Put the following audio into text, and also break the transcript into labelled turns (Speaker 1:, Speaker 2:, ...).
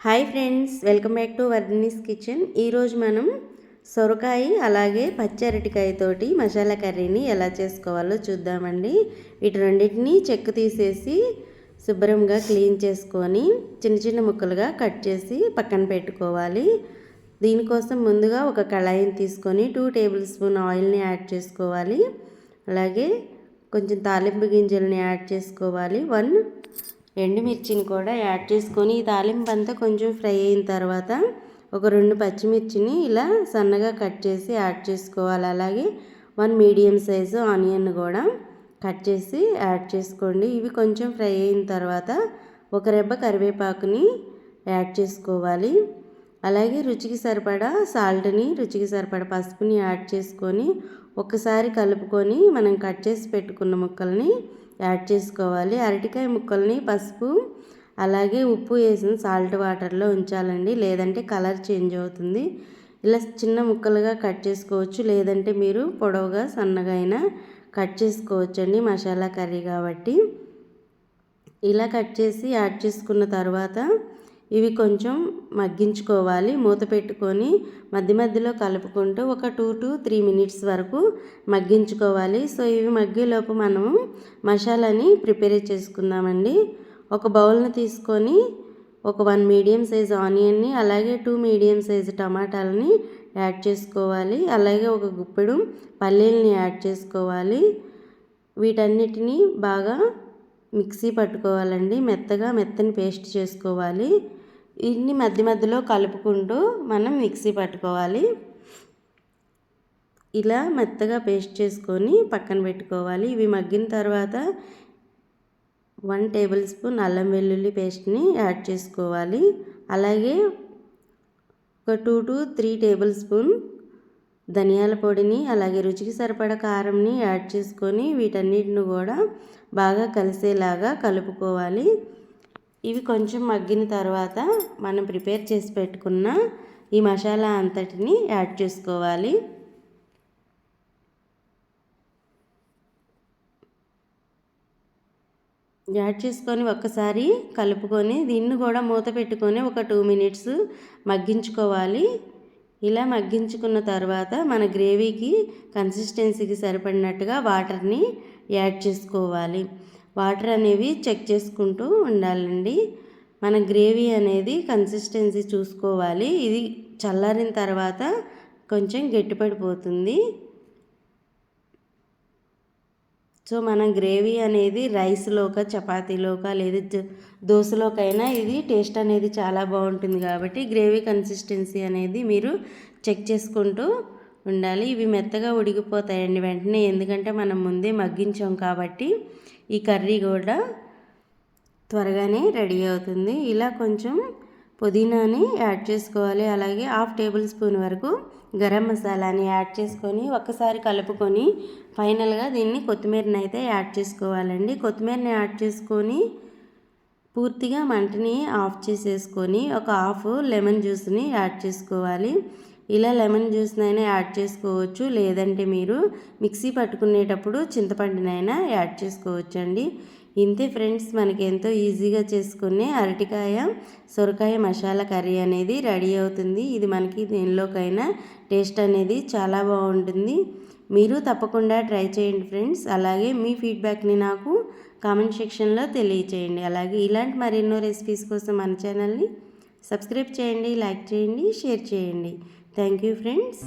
Speaker 1: Hi friends, welcome back to Vardhini's kitchen. ఈరోజు మనం సొరకాయ అలాగే పచ్చి అరటికాయతోటి మసాలా కర్రీని ఎలా చేసుకోవాలో చూద్దామండి. వీటి రెండింటిని చెక్కు తీసేసి శుభ్రంగా క్లీన్ చేసుకొని చిన్న చిన్న ముక్కలుగా కట్ చేసి పక్కన పెట్టుకోవాలి. దీనికోసం ముందుగా ఒక కళాయిని తీసుకొని 2 టేబుల్ స్పూన్ ఆయిల్ని యాడ్ చేసుకోవాలి. అలాగే కొంచెం తాలింపు గింజల్ని యాడ్ చేసుకోవాలి. 1 ఎండుమిర్చిని కూడా యాడ్ చేసుకొని ఈ తాలింపు అంతా కొంచెం ఫ్రై అయిన తర్వాత ఒక 2 పచ్చిమిర్చిని ఇలా సన్నగా కట్ చేసి యాడ్ చేసుకోవాలి. అలాగే 1 మీడియం సైజు ఆనియన్ కూడా కట్ చేసి యాడ్ చేసుకోండి. ఇవి కొంచెం ఫ్రై అయిన తర్వాత ఒక రెబ్బ కరివేపాకుని యాడ్ చేసుకోవాలి. అలాగే రుచికి సరిపడా సాల్ట్ని, రుచికి సరిపడా పసుపుని యాడ్ చేసుకొని ఒకసారి కలుపుకొని మనం కట్ చేసి పెట్టుకున్న ముక్కల్ని యాడ్ చేసుకోవాలి. అరటికాయ ముక్కల్ని పసుపు అలాగే ఉప్పు వేసిన సాల్ట్ వాటర్లో ఉంచాలండి, లేదంటే కలర్ చేంజ్ అవుతుంది. ఇలా చిన్న ముక్కలుగా కట్ చేసుకోవచ్చు, లేదంటే మీరు పొడవుగా సన్నగా అయినా కట్ చేసుకోవచ్చండి, మసాలా కర్రీ కాబట్టి. ఇలా కట్ చేసి యాడ్ చేసుకున్న తర్వాత ఇవి కొంచెం మగ్గించుకోవాలి. మూత పెట్టుకొని మధ్య మధ్యలో కలుపుకుంటూ ఒక 2 to 3 మినిట్స్ వరకు మగ్గించుకోవాలి. సో ఇవి మగ్గేలోపు మనము మసాలాని ప్రిపేర్ చేసుకుందామండి. ఒక బౌల్ని తీసుకొని ఒక 1 మీడియం సైజ్ ఆనియన్ని అలాగే 2 మీడియం సైజ్ టమాటాలని యాడ్ చేసుకోవాలి. అలాగే ఒక గుప్పెడు పల్లీలని యాడ్ చేసుకోవాలి. వీటన్నిటిని బాగా మిక్సీ పట్టుకోవాలండి, మెత్తని పేస్ట్ చేసుకోవాలి. ఇన్ని మధ్య మధ్యలో కలుపుకుంటూ మనం మిక్సీ పట్టుకోవాలి. ఇలా మెత్తగా పేస్ట్ చేసుకొని పక్కన పెట్టుకోవాలి. ఇవి మగ్గిన తర్వాత 1 టేబుల్ స్పూన్ అల్లం వెల్లుల్లి పేస్ట్ని యాడ్ చేసుకోవాలి. అలాగే ఒక 2 to 3 టేబుల్ స్పూన్ ధనియాల పొడిని అలాగే రుచికి సరిపడా కారంని యాడ్ చేసుకొని వీటన్నిటిని కూడా బాగా కలిసేలాగా కలుపుకోవాలి. ఇవి కొంచెం మగ్గిన తర్వాత మనం ప్రిపేర్ చేసి పెట్టుకున్న ఈ మసాలా అంతటిని యాడ్ చేసుకోవాలి. యాడ్ చేసుకొని ఒక్కసారి కలుపుకొని దీన్ని కూడా మూత పెట్టుకొని ఒక 2 మినిట్స్ మగ్గించుకోవాలి. ఇలా మగ్గించుకున్న తర్వాత మన గ్రేవీకి కన్సిస్టెన్సీకి సరిపడినట్టుగా వాటర్ని యాడ్ చేసుకోవాలి. వాటర్ అనేవి చెక్ చేసుకుంటూ ఉండాలండి. మన గ్రేవీ అనేది కన్సిస్టెన్సీ చూసుకోవాలి. ఇది చల్లారిన తర్వాత కొంచెం గట్టిపడిపోతుంది. సో మన గ్రేవీ అనేది రైస్లోక, చపాతీలోక లేదా దోశలోకైనా ఇది టేస్ట్ అనేది చాలా బాగుంటుంది. కాబట్టి గ్రేవీ కన్సిస్టెన్సీ అనేది మీరు చెక్ చేసుకుంటూ ఉండాలి. ఇవి మెత్తగా ఉడికిపోతాయండి వెంటనే, ఎందుకంటే మనం ముందే మగ్గించాం కాబట్టి ఈ కర్రీ కూడా త్వరగానే రెడీ అవుతుంది. ఇలా కొంచెం పుదీనాని యాడ్ చేసుకోవాలి. అలాగే 1/2 టేబుల్ స్పూన్ వరకు గరం మసాలాని యాడ్ చేసుకొని ఒక్కసారి కలుపుకొని ఫైనల్గా దీన్ని కొత్తిమీరని అయితే యాడ్ చేసుకోవాలండి. కొత్తిమీరని యాడ్ చేసుకొని పూర్తిగా మంటని ఆఫ్ చేసేసుకొని ఒక 1/2 లెమన్ జ్యూస్ని యాడ్ చేసుకోవాలి. ఇలా లెమన్ జ్యూస్నైనా యాడ్ చేసుకోవచ్చు, లేదంటే మీరు మిక్సీ పట్టుకునేటప్పుడు చింతపండునైనా యాడ్ చేసుకోవచ్చండి. ఇంతే ఫ్రెండ్స్, మనకి ఎంతో ఈజీగా చేసుకునే అరటికాయ సొరకాయ మసాలా కర్రీ అనేది రెడీ అవుతుంది. ఇది మనకి దేనిలోకైనా టేస్ట్ అనేది చాలా బాగుంటుంది. మీరు తప్పకుండా ట్రై చేయండి ఫ్రెండ్స్. అలాగే మీ ఫీడ్బ్యాక్ని నాకు కామెంట్ సెక్షన్లో తెలియచేయండి. అలాగే ఇలాంటి మరెన్నో రెసిపీస్ కోసం మన ఛానల్ని సబ్స్క్రైబ్ చేయండి, లైక్ చేయండి, షేర్ చేయండి. Thank you friends.